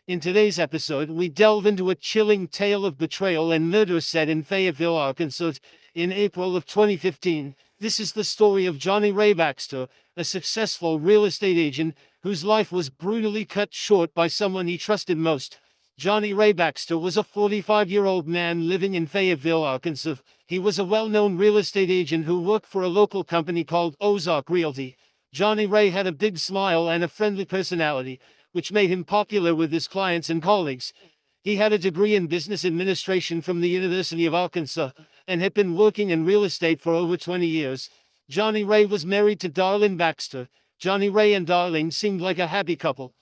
In today's episode, we delve into a chilling tale of betrayal and murder set in Fayetteville, Arkansas, in April of 2015. This is the story of Jonnie Ray Baxter, a successful real estate agent whose life was brutally cut short by someone he trusted most. Jonnie Ray Baxter was a 45-year-old man living in Fayetteville, Arkansas. He was a well-known real estate agent who worked for a local company called Ozark Realty. Jonnie Ray had a big smile and a friendly personality, which made him popular with his clients and colleagues. He had a degree in business administration from the University of Arkansas and had been working in real estate for over 20 years. Jonnie Ray was married to Darlene Baxter. Jonnie Ray and Darlene seemed like a happy couple.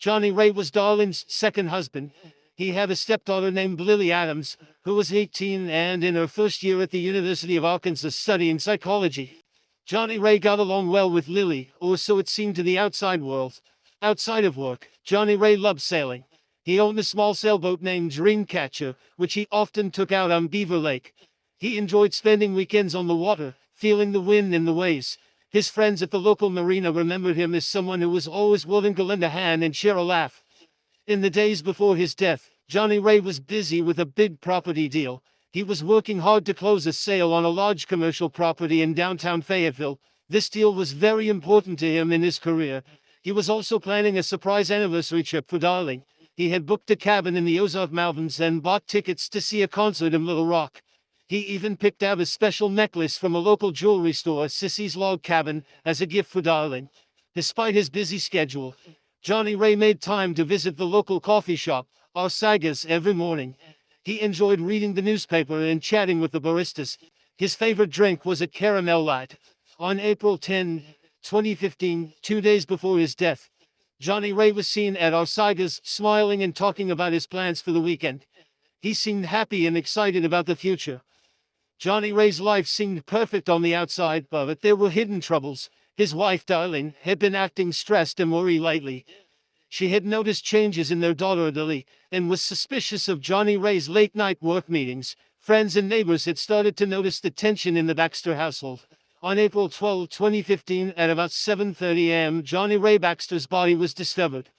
Jonnie Ray was Darlene's second husband. He had a stepdaughter named Lily Adams, who was 18 and in her first year at the University of Arkansas studying psychology. Jonnie Ray got along well with Lily, or so it seemed to the outside world. Outside of work, Jonnie Ray loved sailing. He owned a small sailboat named Dreamcatcher, which he often took out on Beaver Lake. He enjoyed spending weekends on the water, feeling the wind and the waves. His friends at the local marina remembered him as someone who was always willing to lend a hand and share a laugh. In the days before his death, Jonnie Ray was busy with a big property deal. He was working hard to close a sale on a large commercial property in downtown Fayetteville. This deal was very important to him in his career. He was also planning a surprise anniversary trip for Darling. He had booked a cabin in the Ozark Mountains and bought tickets to see a concert in Little Rock. He even picked out a special necklace from a local jewelry store, Sissy's Log Cabin, as a gift for Darling. Despite his busy schedule, Jonnie Ray made time to visit the local coffee shop, our Sagas, every morning. He enjoyed reading the newspaper and chatting with the baristas. His favorite drink was a caramel latte. On April 10, 2015, 2 days before his death, Jonnie Ray was seen at our Sagas, smiling and talking about his plans for the weekend. He seemed happy and excited about the future. Jonnie Ray's life seemed perfect on the outside, but there were hidden troubles. His wife, Darlene, had been acting stressed and worried lately. She had noticed changes in their daughter, Lily, and was suspicious of Jonnie Ray's late-night work meetings. Friends and neighbors had started to notice the tension in the Baxter household. On April 12, 2015, at about 7:30 a.m., Jonnie Ray Baxter's body was discovered.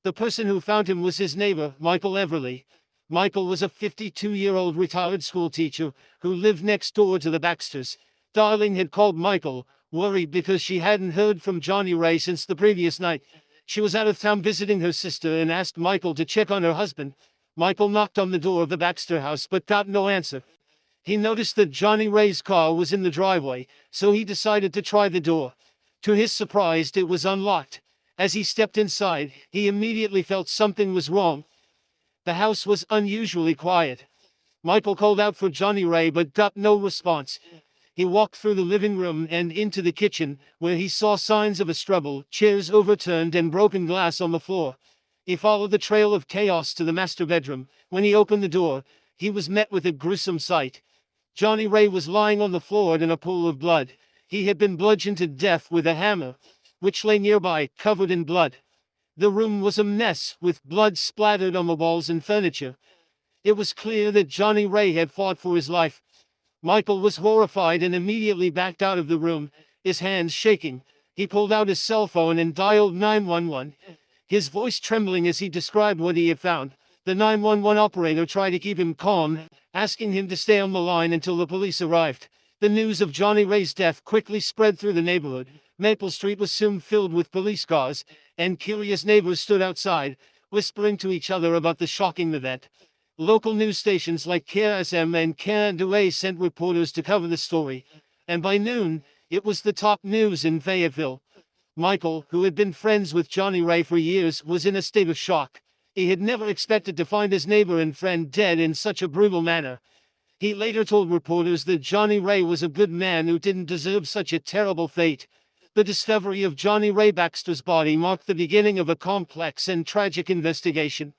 The person who found him was his neighbor, Michael Everly. Michael was a 52-year-old retired school teacher who lived next door to the Baxters. Darlene had called Michael, worried because she hadn't heard from Jonnie Ray since the previous night. She was out of town visiting her sister and asked Michael to check on her husband. Michael knocked on the door of the Baxter house but got no answer. He noticed that Jonnie Ray's car was in the driveway, so he decided to try the door. To his surprise, it was unlocked. As he stepped inside, he immediately felt something was wrong. The house was unusually quiet. Michael called out for Jonnie Ray but got no response. He walked through the living room and into the kitchen, where he saw signs of a struggle, chairs overturned and broken glass on the floor. He followed the trail of chaos to the master bedroom. When he opened the door, he was met with a gruesome sight. Jonnie Ray was lying on the floor in a pool of blood. He had been bludgeoned to death with a hammer, which lay nearby, covered in blood. The room was a mess, with blood splattered on the walls and furniture. It was clear that Jonnie Ray had fought for his life. Michael was horrified and immediately backed out of the room, his hands shaking. He pulled out his cell phone and dialed 911, his voice trembling as he described what he had found. The 911 operator tried to keep him calm, asking him to stay on the line until the police arrived. The news of Jonnie Ray's death quickly spread through the neighborhood. Maple Street was soon filled with police cars, and curious neighbors stood outside, whispering to each other about the shocking event. Local news stations like KSM and KNWA sent reporters to cover the story, and by noon, it was the top news in Fayetteville. Michael, who had been friends with Jonnie Ray for years, was in a state of shock. He had never expected to find his neighbor and friend dead in such a brutal manner. He later told reporters that Jonnie Ray was a good man who didn't deserve such a terrible fate. The discovery of Jonnie Ray Baxter's body marked the beginning of a complex and tragic investigation,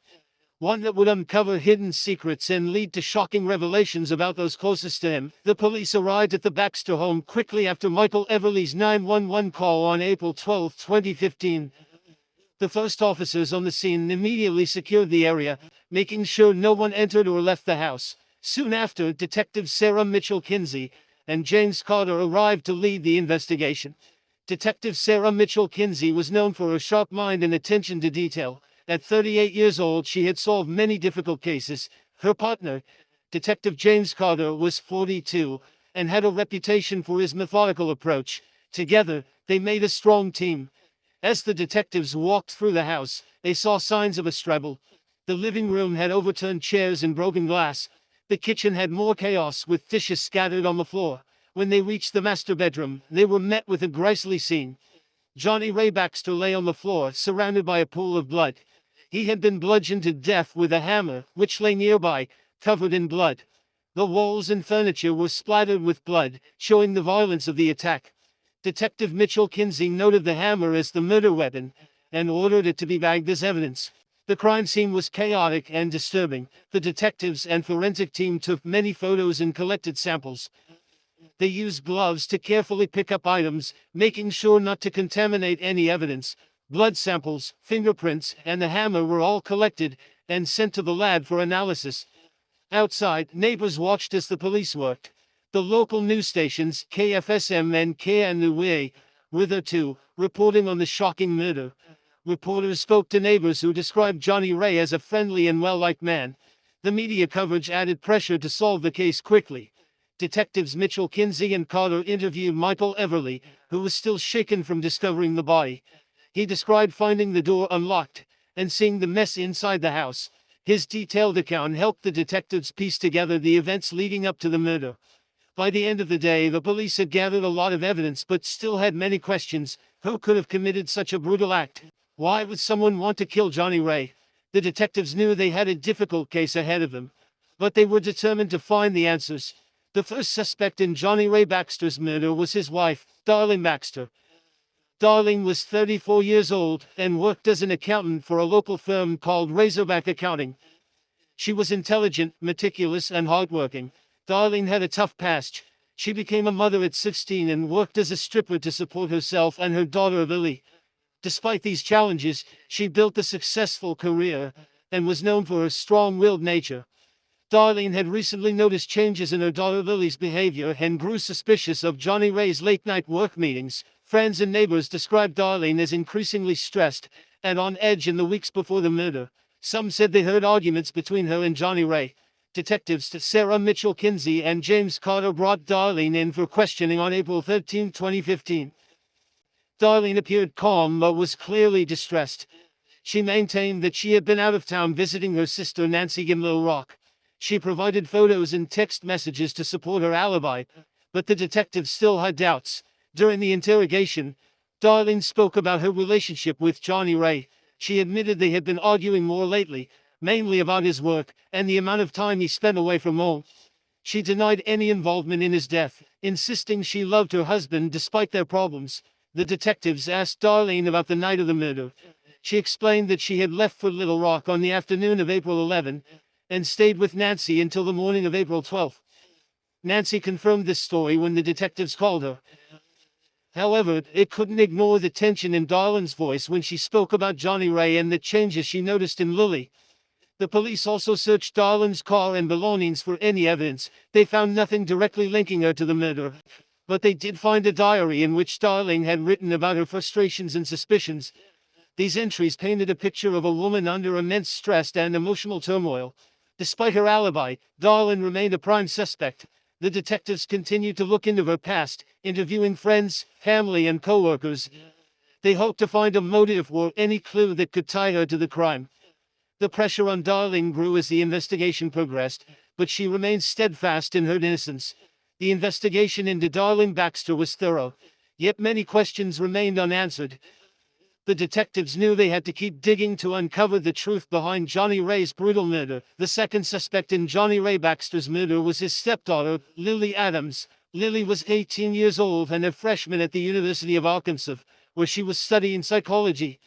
one that would uncover hidden secrets and lead to shocking revelations about those closest to him. The police arrived at the Baxter home quickly after Michael Everly's 911 call on April 12, 2015. The first officers on the scene immediately secured the area, making sure no one entered or left the house. Soon after, Detectives Sarah Mitchell-Kinsey and James Carter arrived to lead the investigation. Detective Sarah Mitchell-Kinsey was known for her sharp mind and attention to detail. At 38 years old, she had solved many difficult cases. Her partner, Detective James Carter, was 42 and had a reputation for his methodical approach. Together, they made a strong team. As the detectives walked through the house, they saw signs of a struggle. The living room had overturned chairs and broken glass. The kitchen had more chaos, with dishes scattered on the floor. When they reached the master bedroom, they were met with a grisly scene. Jonnie Ray Baxter lay on the floor, surrounded by a pool of blood. He had been bludgeoned to death with a hammer, which lay nearby, covered in blood. The walls and furniture were splattered with blood, showing the violence of the attack. Detective Mitchell Kinsey noted the hammer as the murder weapon and ordered it to be bagged as evidence. The crime scene was chaotic and disturbing. The detectives and forensic team took many photos and collected samples. They used gloves to carefully pick up items, making sure not to contaminate any evidence. Blood samples, fingerprints, and the hammer were all collected and sent to the lab for analysis. Outside, neighbors watched as the police worked. The local news stations, KFSM and KNUA, were there too, reporting on the shocking murder. Reporters spoke to neighbors who described Jonnie Ray as a friendly and well-liked man. The media coverage added pressure to solve the case quickly. Detectives Mitchell Kinsey and Carter interviewed Michael Everly, who was still shaken from discovering the body. He described finding the door unlocked and seeing the mess inside the house. His detailed account helped the detectives piece together the events leading up to the murder. By the end of the day, the police had gathered a lot of evidence but still had many questions. Who could have committed such a brutal act? Why would someone want to kill Jonnie Ray? The detectives knew they had a difficult case ahead of them, but they were determined to find the answers. The first suspect in Jonnie Ray Baxter's murder was his wife, Darlene Baxter. Darlene was 34 years old and worked as an accountant for a local firm called Razorback Accounting. She was intelligent, meticulous, and hardworking. Darlene had a tough past. She became a mother at 16 and worked as a stripper to support herself and her daughter Lily. Despite these challenges, she built a successful career and was known for her strong-willed nature. Darlene had recently noticed changes in her daughter Lily's behavior and grew suspicious of Jonnie Ray's late-night work meetings. Friends and neighbors described Darlene as increasingly stressed and on edge in the weeks before the murder. Some said they heard arguments between her and Jonnie Ray. Detectives Sarah Mitchell Kinsey and James Carter brought Darlene in for questioning on April 13, 2015. Darlene appeared calm but was clearly distressed. She maintained that she had been out of town visiting her sister Nancy in Little Rock. She provided photos and text messages to support her alibi, but the detectives still had doubts. During the interrogation, Darlene spoke about her relationship with Jonnie Ray. She admitted they had been arguing more lately, mainly about his work and the amount of time he spent away from home. She denied any involvement in his death, insisting she loved her husband despite their problems. The detectives asked Darlene about the night of the murder. She explained that she had left for Little Rock on the afternoon of April 11 and stayed with Nancy until the morning of April 12. Nancy confirmed this story when the detectives called her. However, it couldn't ignore the tension in Darlene's voice when she spoke about Jonnie Ray and the changes she noticed in Lily. The police also searched Darlene's car and belongings for any evidence. They found nothing directly linking her to the murder, but they did find a diary in which Darlene had written about her frustrations and suspicions. These entries painted a picture of a woman under immense stress and emotional turmoil. Despite her alibi, Darlene remained a prime suspect. The detectives continued to look into her past, interviewing friends, family, and co-workers. They hoped to find a motive or any clue that could tie her to the crime. The pressure on Darlene grew as the investigation progressed, but she remained steadfast in her innocence. The investigation into Darlene Baxter was thorough, yet many questions remained unanswered. The detectives knew they had to keep digging to uncover the truth behind Jonnie Ray's brutal murder. The second suspect in Jonnie Ray Baxter's murder was his stepdaughter, Lily Adams. Lily was 18 years old and a freshman at the University of Arkansas, where she was studying psychology.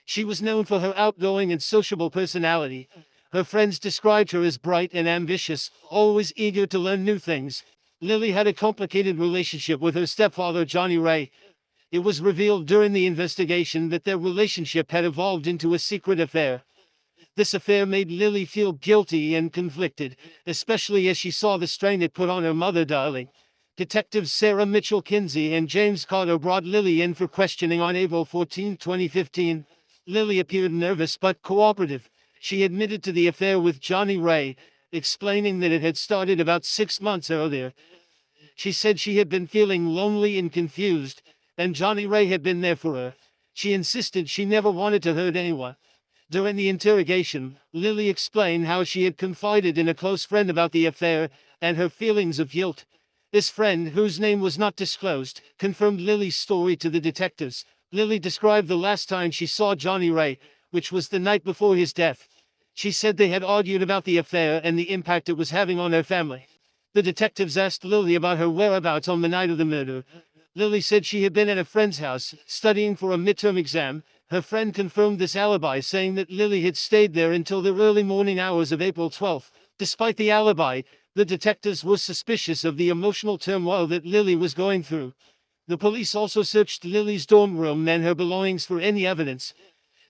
She was known for her outgoing and sociable personality. Her friends described her as bright and ambitious, always eager to learn new things. Lily had a complicated relationship with her stepfather, Jonnie Ray. It was revealed during the investigation that their relationship had evolved into a secret affair. This affair made Lily feel guilty and conflicted, especially as she saw the strain it put on her mother, Darlene. Detectives Sarah Mitchell Kinsey and James Carter brought Lily in for questioning on April 14, 2015. Lily appeared nervous but cooperative. She admitted to the affair with Jonnie Ray, explaining that it had started about 6 months earlier. She said she had been feeling lonely and confused, and Jonnie Ray had been there for her. She insisted she never wanted to hurt anyone. During the interrogation, Lily explained how she had confided in a close friend about the affair and her feelings of guilt. This friend, whose name was not disclosed, confirmed Lily's story to the detectives. Lily described the last time she saw Jonnie Ray, which was the night before his death. She said they had argued about the affair and the impact it was having on her family. The detectives asked Lily about her whereabouts on the night of the murder. Lily said she had been at a friend's house, studying for a midterm exam. Her friend confirmed this alibi, saying that Lily had stayed there until the early morning hours of April 12. Despite the alibi, the detectives were suspicious of the emotional turmoil that Lily was going through. The police also searched Lily's dorm room and her belongings for any evidence.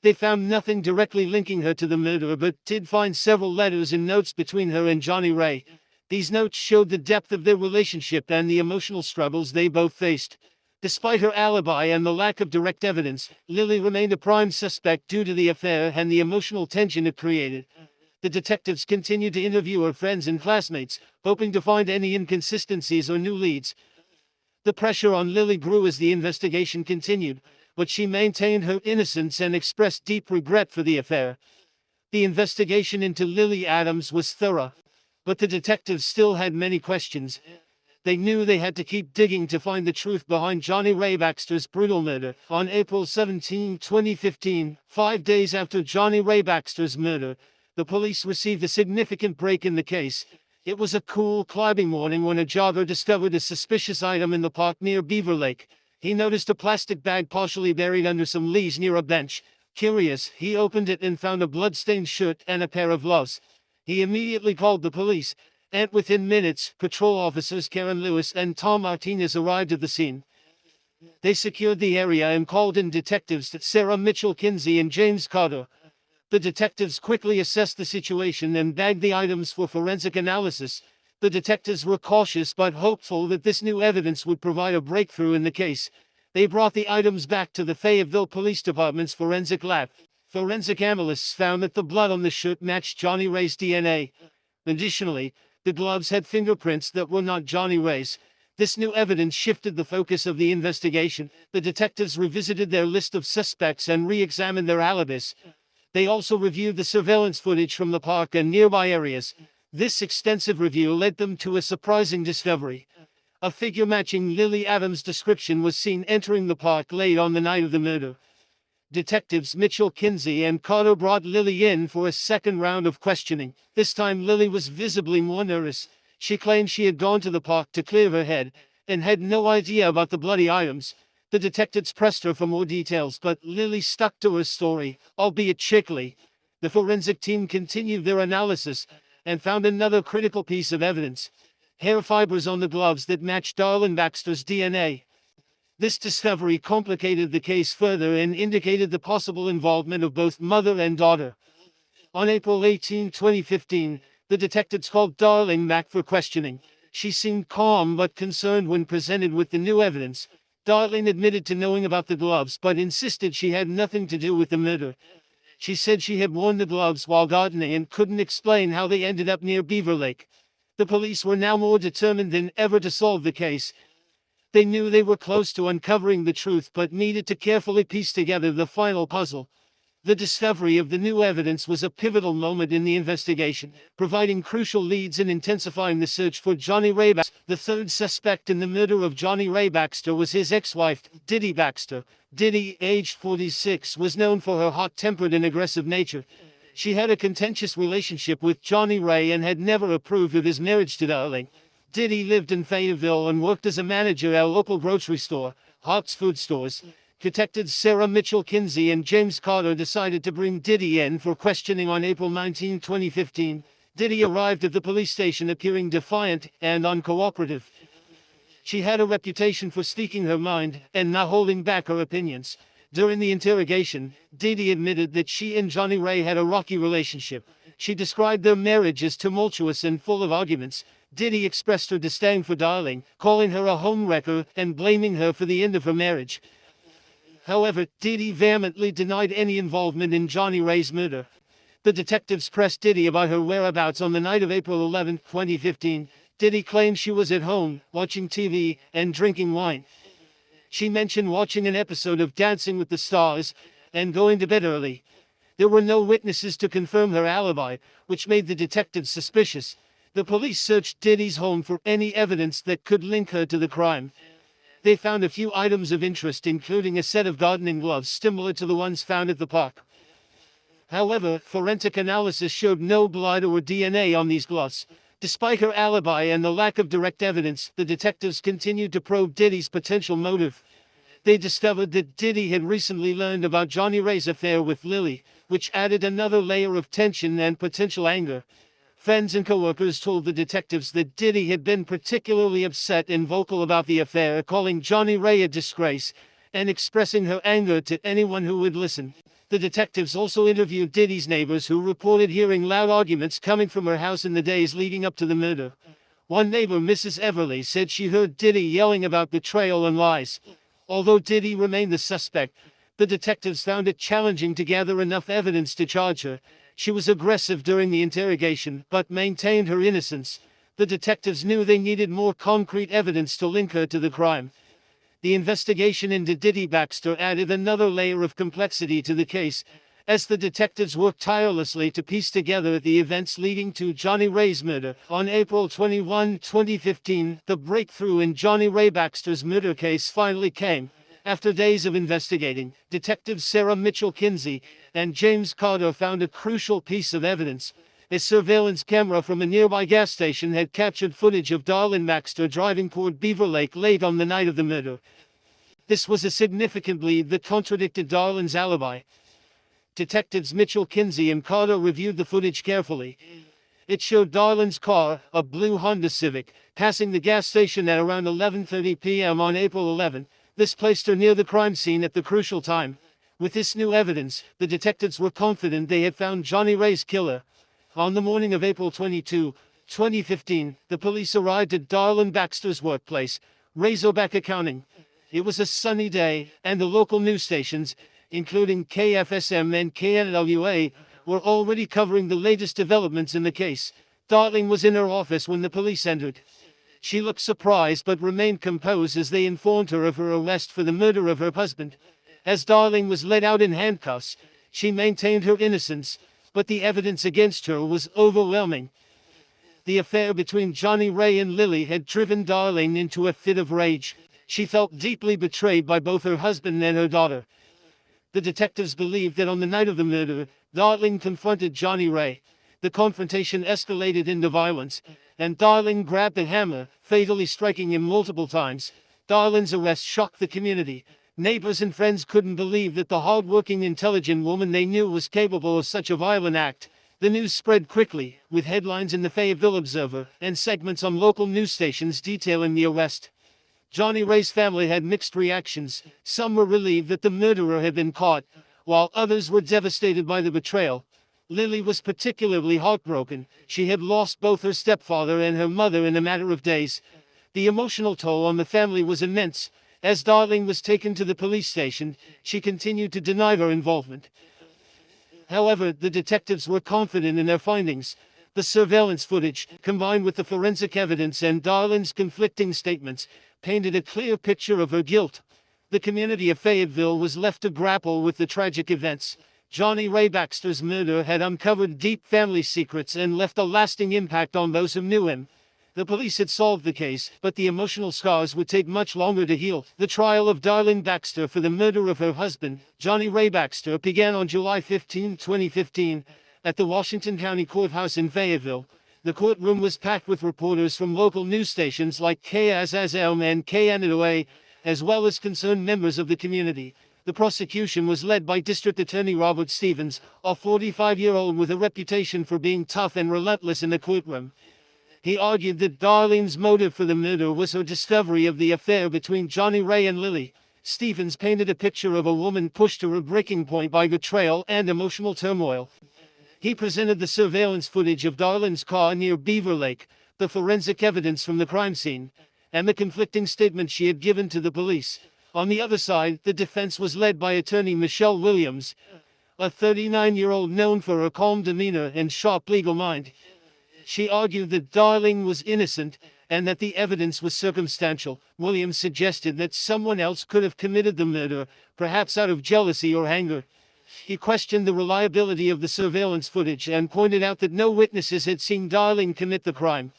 They found nothing directly linking her to the murder, but did find several letters and notes between her and Jonnie Ray. These notes showed the depth of their relationship and the emotional struggles they both faced. Despite her alibi and the lack of direct evidence, Lily remained a prime suspect due to the affair and the emotional tension it created. The detectives continued to interview her friends and classmates, hoping to find any inconsistencies or new leads. The pressure on Lily grew as the investigation continued, but she maintained her innocence and expressed deep regret for the affair. The investigation into Lily Adams was thorough, but the detectives still had many questions. They knew they had to keep digging to find the truth behind Jonnie Ray Baxter's brutal murder. On April 17, 2015, 5 days after Jonnie Ray Baxter's murder, the police received a significant break in the case. It was a cool, cloudy morning when a jogger discovered a suspicious item in the park near Beaver Lake. He noticed a plastic bag partially buried under some leaves near a bench. Curious, he opened it and found a blood-stained shirt and a pair of gloves. He immediately called the police, and within minutes, patrol officers Karen Lewis and Tom Martinez arrived at the scene. They secured the area and called in detectives Sarah Mitchell Kinsey and James Carter. The detectives quickly assessed the situation and bagged the items for forensic analysis. The detectives were cautious but hopeful that this new evidence would provide a breakthrough in the case. They brought the items back to the Fayetteville Police Department's forensic lab. Forensic analysts found that the blood on the shirt matched Jonnie Ray's DNA. Additionally, the gloves had fingerprints that were not Jonnie Ray's. This new evidence shifted the focus of the investigation. The detectives revisited their list of suspects and re-examined their alibis. They also reviewed the surveillance footage from the park and nearby areas. This extensive review led them to a surprising discovery. A figure matching Lily Adams' description was seen entering the park late on the night of the murder. Detectives Mitchell Kinsey and Carter brought Lily in for a second round of questioning. This time Lily was visibly more nervous. She claimed she had gone to the park to clear her head, and had no idea about the bloody items. The detectives pressed her for more details, but Lily stuck to her story, albeit shakily. The forensic team continued their analysis, and found another critical piece of evidence: hair fibers on the gloves that matched Darlene Baxter's DNA. This discovery complicated the case further and indicated the possible involvement of both mother and daughter. On April 18, 2015, the detectives called Darlene back for questioning. She seemed calm but concerned when presented with the new evidence. Darlene admitted to knowing about the gloves but insisted she had nothing to do with the murder. She said she had worn the gloves while gardening and couldn't explain how they ended up near Beaver Lake. The police were now more determined than ever to solve the case. They knew they were close to uncovering the truth but needed to carefully piece together the final puzzle. The discovery of the new evidence was a pivotal moment in the investigation, providing crucial leads and intensifying the search for Jonnie Ray Baxter. The third suspect in the murder of Jonnie Ray Baxter was his ex-wife, Diddy Baxter. Diddy, aged 46, was known for her hot-tempered and aggressive nature. She had a contentious relationship with Jonnie Ray and had never approved of his marriage to Darlene. Diddy lived in Fayetteville and worked as a manager at a local grocery store, Hart's Food Stores. Detectives Sarah Mitchell Kinsey and James Carter decided to bring Diddy in for questioning on April 19, 2015. Diddy arrived at the police station appearing defiant and uncooperative. She had a reputation for speaking her mind and not holding back her opinions. During the interrogation, Diddy admitted that she and Jonnie Ray had a rocky relationship. She described their marriage as tumultuous and full of arguments. Diddy expressed her disdain for Darlene, calling her a homewrecker and blaming her for the end of her marriage. However, Diddy vehemently denied any involvement in Jonnie Ray's murder. The detectives pressed Diddy about her whereabouts on the night of April 11, 2015. Diddy claimed she was at home, watching TV, and drinking wine. She mentioned watching an episode of Dancing with the Stars, and going to bed early. There were no witnesses to confirm her alibi, which made the detectives suspicious. The police searched Diddy's home for any evidence that could link her to the crime. They found a few items of interest, including a set of gardening gloves similar to the ones found at the park. However, forensic analysis showed no blood or DNA on these gloves. Despite her alibi and the lack of direct evidence, the detectives continued to probe Diddy's potential motive. They discovered that Diddy had recently learned about Jonnie Ray's affair with Lily, which added another layer of tension and potential anger. Friends and co-workers told the detectives that Diddy had been particularly upset and vocal about the affair, calling Jonnie Ray a disgrace, and expressing her anger to anyone who would listen. The detectives also interviewed Diddy's neighbors, who reported hearing loud arguments coming from her house in the days leading up to the murder. One neighbor, Mrs. Everly, said she heard Diddy yelling about betrayal and lies. Although Diddy remained the suspect, the detectives found it challenging to gather enough evidence to charge her. She was aggressive during the interrogation, but maintained her innocence. The detectives knew they needed more concrete evidence to link her to the crime. The investigation into Diddy Baxter added another layer of complexity to the case, as the detectives worked tirelessly to piece together the events leading to Jonnie Ray's murder. On April 21, 2015, the breakthrough in Jonnie Ray Baxter's murder case finally came. After days of investigating, detectives Sarah Mitchell Kinsey and James Carter found a crucial piece of evidence. A surveillance camera from a nearby gas station had captured footage of Darlene Baxter driving toward Beaver Lake late on the night of the murder. This was a significant lead that contradicted Darlene's alibi. Detectives Mitchell Kinsey and Carter reviewed the footage carefully. It showed Darlene's car, a blue Honda Civic, passing the gas station at around 11:30 p.m. on April 11. This placed her near the crime scene at the crucial time. With this new evidence, the detectives were confident they had found Jonnie Ray's killer. On the morning of April 22, 2015, the police arrived at Darlene Baxter's workplace, Razorback Accounting. It was a sunny day, and the local news stations, including KFSM and KNWA, were already covering the latest developments in the case. Darlene was in her office when the police entered. She looked surprised but remained composed as they informed her of her arrest for the murder of her husband. As Darlene was led out in handcuffs, she maintained her innocence, but the evidence against her was overwhelming. The affair between Jonnie Ray and Lily had driven Darlene into a fit of rage. She felt deeply betrayed by both her husband and her daughter. The detectives believed that on the night of the murder, Darlene confronted Jonnie Ray. The confrontation escalated into violence, and Darlene grabbed a hammer, fatally striking him multiple times. Darlene's arrest shocked the community. Neighbors and friends couldn't believe that the hard-working, intelligent woman they knew was capable of such a violent act. The news spread quickly, with headlines in the Fayetteville Observer and segments on local news stations detailing the arrest. Jonnie Ray's family had mixed reactions. Some were relieved that the murderer had been caught, while others were devastated by the betrayal. Lily was particularly heartbroken. She had lost both her stepfather and her mother in a matter of days. The emotional toll on the family was immense. As Darlene was taken to the police station, she continued to deny her involvement. However, the detectives were confident in their findings. The surveillance footage, combined with the forensic evidence and Darlene's conflicting statements, painted a clear picture of her guilt. The community of Fayetteville was left to grapple with the tragic events. Jonnie Ray Baxter's murder had uncovered deep family secrets and left a lasting impact on those who knew him. The police had solved the case, but the emotional scars would take much longer to heal. The trial of Darlene Baxter for the murder of her husband, Jonnie Ray Baxter, began on July 15, 2015, at the Washington County Courthouse in Fayetteville. The courtroom was packed with reporters from local news stations like KSSM and KNWA, as well as concerned members of the community. The prosecution was led by District Attorney Robert Stevens, a 45-year-old with a reputation for being tough and relentless in the courtroom. He argued that Darlene's motive for the murder was her discovery of the affair between Jonnie Ray and Lily. Stevens painted a picture of a woman pushed to her breaking point by betrayal and emotional turmoil. He presented the surveillance footage of Darlene's car near Beaver Lake, the forensic evidence from the crime scene, and the conflicting statements she had given to the police. On the other side, the defense was led by attorney Michelle Williams, a 39-year-old known for her calm demeanor and sharp legal mind. She argued that Darlene was innocent and that the evidence was circumstantial. Williams suggested that someone else could have committed the murder, perhaps out of jealousy or anger. He questioned the reliability of the surveillance footage and pointed out that no witnesses had seen Darlene commit the crime.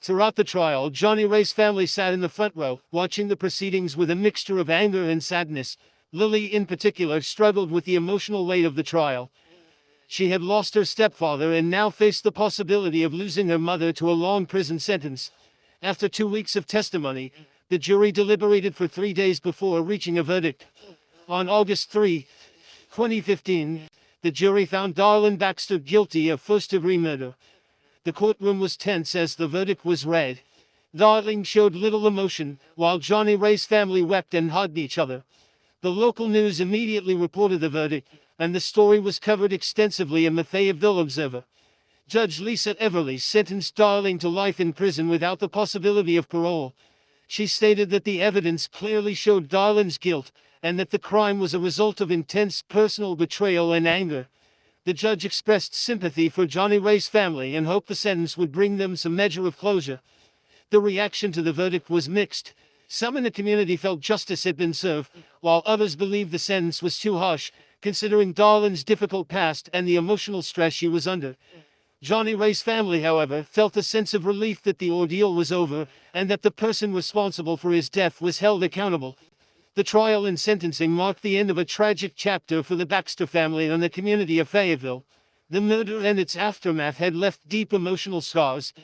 Throughout the trial, Jonnie Ray's family sat in the front row, watching the proceedings with a mixture of anger and sadness. Lily, in particular, struggled with the emotional weight of the trial. She had lost her stepfather and now faced the possibility of losing her mother to a long prison sentence. After 2 weeks of testimony, the jury deliberated for 3 days before reaching a verdict. On August 3, 2015, the jury found Darlene Baxter guilty of first-degree murder. The courtroom was tense as the verdict was read. Darlene showed little emotion, while Jonnie Ray's family wept and hugged each other. The local news immediately reported the verdict, and the story was covered extensively in the Fayetteville Observer. Judge Lisa Everly sentenced Darlene to life in prison without the possibility of parole. She stated that the evidence clearly showed Darlene's guilt, and that the crime was a result of intense personal betrayal and anger. The judge expressed sympathy for Jonnie Ray's family and hoped the sentence would bring them some measure of closure. The reaction to the verdict was mixed. Some in the community felt justice had been served, while others believed the sentence was too harsh, considering Darlene's difficult past and the emotional stress she was under. Jonnie Ray's family, however, felt a sense of relief that the ordeal was over, and that the person responsible for his death was held accountable. The trial and sentencing marked the end of a tragic chapter for the Baxter family and the community of Fayetteville. The murder and its aftermath had left deep emotional scars,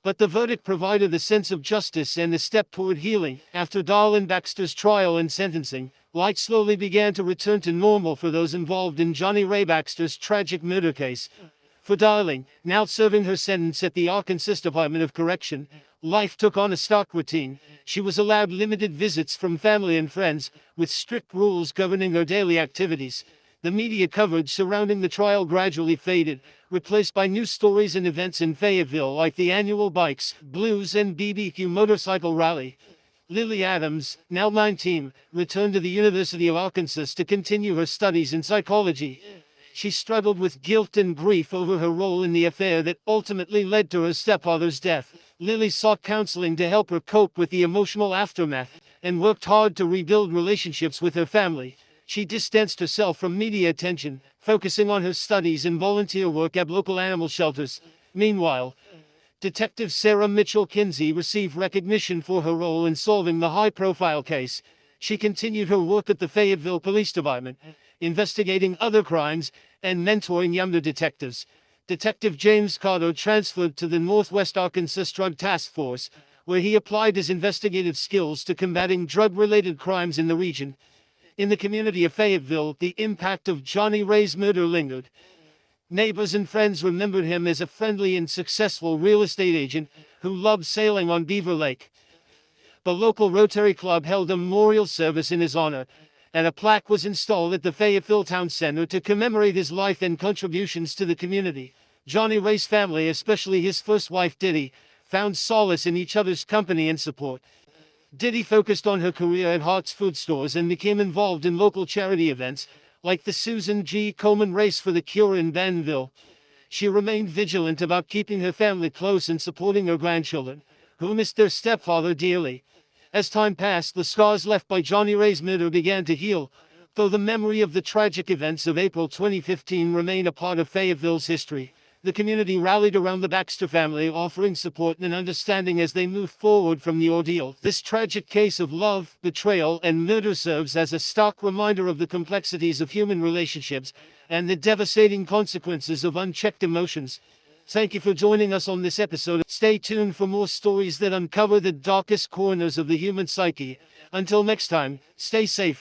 but the verdict provided a sense of justice and a step toward healing. After Darlene Baxter's trial and sentencing, light slowly began to return to normal for those involved in Jonnie Ray Baxter's tragic murder case. For Darlene, now serving her sentence at the Arkansas Department of Correction, life took on a stark routine. She was allowed limited visits from family and friends, with strict rules governing her daily activities. The media coverage surrounding the trial gradually faded, replaced by news stories and events in Fayetteville like the annual Bikes, Blues and BBQ motorcycle rally. Lily Adams, now 19, returned to the University of Arkansas to continue her studies in psychology. She struggled with guilt and grief over her role in the affair that ultimately led to her stepfather's death. Lily sought counseling to help her cope with the emotional aftermath, and worked hard to rebuild relationships with her family. She distanced herself from media attention, focusing on her studies and volunteer work at local animal shelters. Meanwhile, Detective Sarah Mitchell Kinsey received recognition for her role in solving the high-profile case. She continued her work at the Fayetteville Police Department, investigating other crimes and mentoring younger detectives. Detective James Carter transferred to the Northwest Arkansas Drug Task Force, where he applied his investigative skills to combating drug-related crimes in the region. In the community of Fayetteville, the impact of Jonnie Ray's murder lingered. Neighbors and friends remembered him as a friendly and successful real estate agent who loved sailing on Beaver Lake. The local Rotary Club held a memorial service in his honor, and a plaque was installed at the Fayetteville Town Center to commemorate his life and contributions to the community. Jonnie Ray's family, especially his first wife Diddy, found solace in each other's company and support. Diddy focused on her career at Hart's Food Stores and became involved in local charity events, like the Susan G. Komen Race for the Cure in Bentonville. She remained vigilant about keeping her family close and supporting her grandchildren, who missed their stepfather dearly. As time passed, the scars left by Jonnie Ray's murder began to heal, though the memory of the tragic events of April 2015 remained a part of Fayetteville's history. The community rallied around the Baxter family, offering support and understanding as they moved forward from the ordeal. This tragic case of love, betrayal, and murder serves as a stark reminder of the complexities of human relationships and the devastating consequences of unchecked emotions. Thank you for joining us on this episode. Stay tuned for more stories that uncover the darkest corners of the human psyche. Until next time, stay safe.